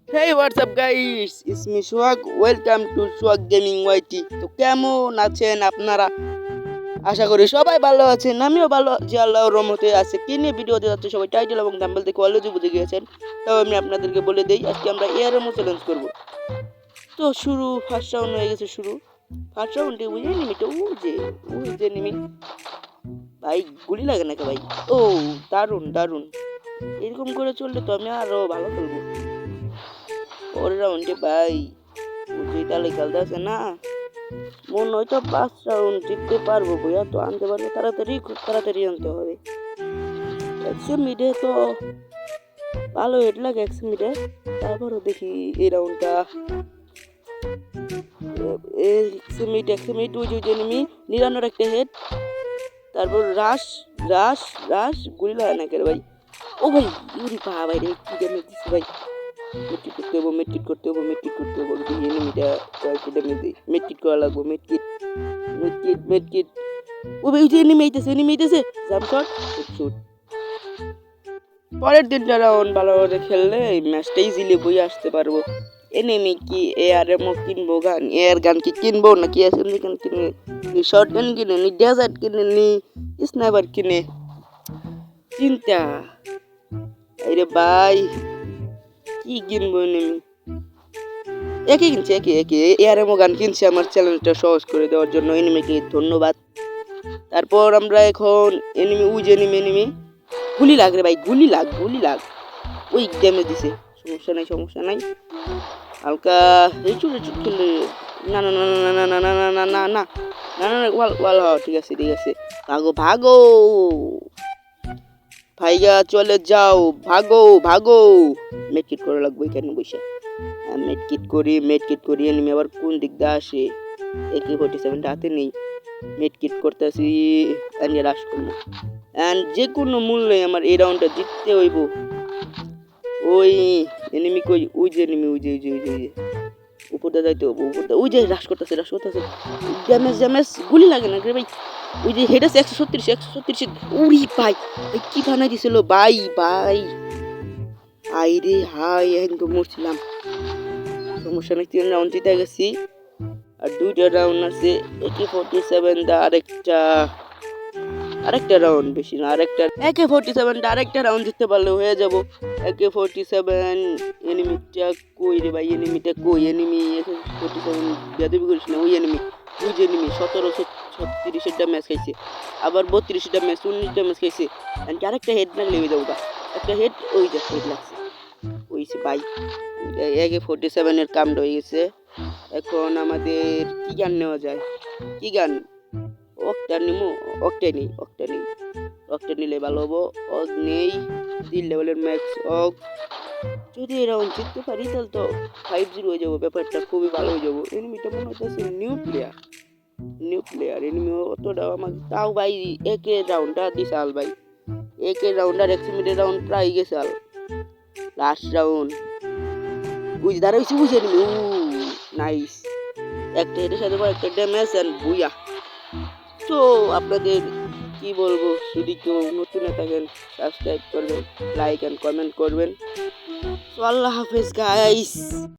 Hey, what's up guys? It's me Swag. Welcome to Swag Gaming YT. তো কেমন আছেন আপনারা? আশা করি সবাই ভালো আছেন। আমিও ভালো আছি আল্লাহর রহমতে। আছে কি নিয়ে ভিডিও দিতে যাচ্ছে সবাই টাইটেল এবং থাম্বনেল দেখে অলরেডি বুঝে গিয়েছেন। তো আমি আপনাদেরকে বলে দেই আজকে আমরা এআরএমও চ্যালেঞ্জ করব। তো শুরু ফার্স্ট রাউন্ড হয়ে গেছে শুরু। ফার্স্ট রাউন্ডে ওই এনিমিটা ওই যে এনিমি ভাই গুলি লাগে নাকি ভাই? ও দারুন দারুন। এরকম করে চললে তো আমি আরো ভালো খেলবো। পরের রাউন্ডে ভাই যে তালে খেলতে আছে না মনে হয় তো 5 রাউন্ড জিততে পারবো ভাইয়া। তো আনতে পারবো তাড়াতাড়ি, খুব তাড়াতাড়ি আনতে হবে। 100 মিডে তো ভালো হেড লাগে 100 মিডে। তারপরও দেখি এই রাউন্ডটা 100 মিড ওই যে এনিমি 99 একটা হেড। তারপর রাশ রাশ রাশ গুলি লাগে না কেন ভাই? ও ভাই ইউরি পা ভাই রে কি ড্যামেজ দিচ্ছে ভাই। মেট্রিক করতে হবে এনিমিটা কয়েকটা ড্যামেজ দিই। মেট্রিক করা লাগবে মেট্রিক ও ভাই ওই যে এনিমি আইতেছে জাম্প শট শুট। পরের দিনটা রাউন্ড ভালো করে খেললে এই ম্যাচটা ইজিলি বই আসতে পারবো। এনিমি কি এআরএমও কিনবো, গান এয়ার গান কি কিনবো নাকি এসএমজি গান কিনে নি, শর্ট গান কিনে নি, ডেজার্ট কিনে নি, স্নাইপার কিনে চিন্তা। আরে ভাই কি কিনবো এনিমি একই কিনছে একই এআরএমও গান কিনছে আমার চ্যালেঞ্জটা সহজ করে দেওয়ার জন্য। এনিমিকে ধন্যবাদ। তারপর আমরা এখন এনিমি ওই যে এনিমি গুলি লাগ রে ভাই, গুলি লাগ ওই ড্যামেজ দিছে। সমস্যা নাই হালকা রেচুট খেলে। না না না না না না না না না না না না না ওয়াল ঠিক আছে ভাগো ভাইয়া চলে যাও, ভাগো মেটকিট করে লাগবে এখানে বসে। মেটকিট করি এনিমি আবার কোন দিক দিয়ে আসে। AK-47 হাতে নেই, মেটকিট করতেছি এন্ড রাশ করবো। এন্ড যে কোনো মূল্যে আমার এই রাউন্ডটা জিততে হইব। ওই এনিমি কই? ওই যে এনিমি ওই যে উপরটা যাইতে হবে, উপরটা ওই যে রাশ করতেছে ড্যামেজ গুলি লাগে না রে ভাই। ওই যে হেড আছে 136 উড়ি ভাই কি বানাই দিছিল ভাই আইরে হাই এখন তো মরছিলাম। সমস্যা নেই, 3 রাউন্ড জিতে গেছি। আর 2টা রাউন্ড আছে। AK-47 দা আরেকটা রাউন্ড বেশি না, AK-47 আরেকটা রাউন্ড জিততে পারলে হয়ে যাব। AK-47 এনিমিটা কই রে ভাই? এনিমি AK-47 বেয়াদবি করিস না। ওই যে এনিমি 1736 ম্যাচ খাইছে, আবার 32 ম্যাচ 19 ম্যাচ খাইছে। আরেকটা হেড না লেগে যাবো, একটা হেড ওই যে হেড লাগছে ওইছে ভাই। AK-47 এর কামটা হয়ে গেছে। এখন আমাদের কি গান নেওয়া যায়? কি গান? অক্টা নিলে ভালো হবো। অগ নেই, 3 লেভেলের ম্যাক্স অগ। যদি এই রাউন্ড জিততে পারি তাহলে তো 5-0 হয়ে যাবো, ব্যাপারটা খুবই ভালো হয়ে যাবো। এনিমিটা মনে হচ্ছে নিউ প্লেয়ার এনিমি অতটা আমাকে তাও ভাই একের রাউন্ডটা দিশাল ভাই। একের রাউন্ড আর 100 মিনিটের রাউন্ড প্রায় গেছাল। লাস্ট রাউন্ড বুঝে দাঁড়াইছি এনিমি নাইস। একটা হেডের সাথে একটা ড্যামেজ এন্ড বুয়া। তো আপনাদের কি বলবো, যদি কেউ নতুন থাকেন সাবস্ক্রাইব করবেন, লাইক এন্ড কমেন্ট করবেন। তো আল্লাহ হাফেজ গাইস।